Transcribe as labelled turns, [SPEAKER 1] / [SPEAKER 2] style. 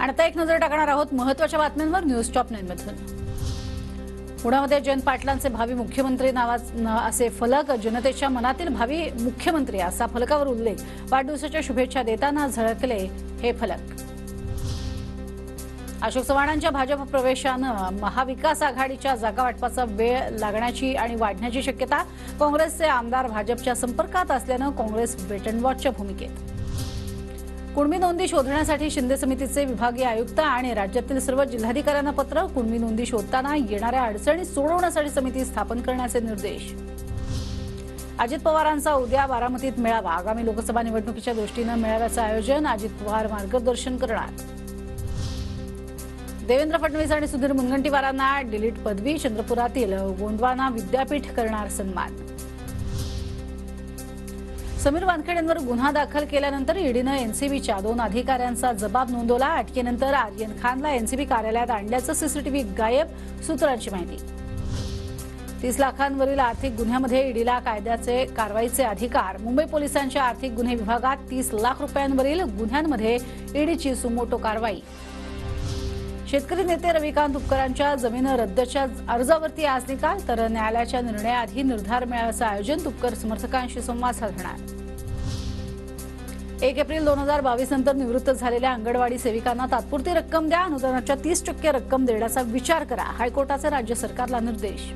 [SPEAKER 1] आणि आता एक नजर टाकणार आहोत महत्त्वाच्या बातम्यांवर न्यूज टॉप 9 मधून। पुण्यामध्ये जयंत पाटलांचे भावी मुख्यमंत्री नावाचे असे फलक, जनतेच्या मनातील भावी मुख्यमंत्री असा फलकावर उल्लेख, वाढदिवसाच्या शुभेच्छा देताना झळकले हे फलक। अशोक चव्हाणांच्या भाजप प्रवेशानं महाविकास आघाडीच्या जागा वाटपाचा वेळ लागण्याची आणि वाढण्याची शक्यता, काँग्रेसचे आमदार भाजपच्या संपर्कात असल्यानं काँग्रेस वेट अँड वॉचच्या भूमिकेत। कुणबी नोंदी शोधण्यासाठी शिंदे समितीचे विभागीय आयुक्त आणि राज्यातील सर्व जिल्हाधिकाऱ्यांना पत्र, कुणबी नोंदी शोधताना येणाऱ्या अडचणी सोडवण्यासाठी समिती स्थापन करण्याचे निर्देश। अजित पवारांचा उद्या बारामतीत मेळावा, आगामी लोकसभा निवडणुकीच्या दृष्टीने मेळाव्याचे आयोजन, अजित पवार मार्गदर्शन करणार। देवेंद्र फडणवीस आणि सुधीर मुनगंटीवारांना डिलीट पदवी, चंद्रपुरातील गोंडवाना विद्यापीठ करणार सन्मान। समीर वानखेडेंवर गुन्हा दाखल केल्यानंतर ईडीनं एनसीबीच्या 2 अधिकाऱ्यांचा जबाब नोंदवला। अटकेनंतर आर्यन खानला एनसीबी कार्यालयात आणल्याचं सीसीटीव्ही गायब, सूत्रांची माहिती। 30 लाखांवरील आर्थिक गुन्ह्यामध्ये ईडीला कायद्याचे कारवाईचे अधिकार, मुंबई पोलिसांच्या आर्थिक गुन्हे विभागात 30 लाख रुपयांवरील गुन्ह्यांमध्ये ईडीची सुमोटो कारवाई। शेतकरी नेते रविकांत तुपकरांच्या जमीन रद्दच्या अर्जावरती आज निकाल, तर न्यायालयाच्या निर्णयाआधी निर्धार मेळाव्याचं आयोजन, तुपकर समर्थकांशी संवाद साधणार। 1 एप्रिल 2022 नंतर निवृत्त झालेल्या अंगणवाडी सेविकांना तात्पुरती रक्कम द्या, अनुदानाच्या 30% रक्कम देण्याचा विचार करा, हायकोर्टाचे राज्य सरकारला निर्देश।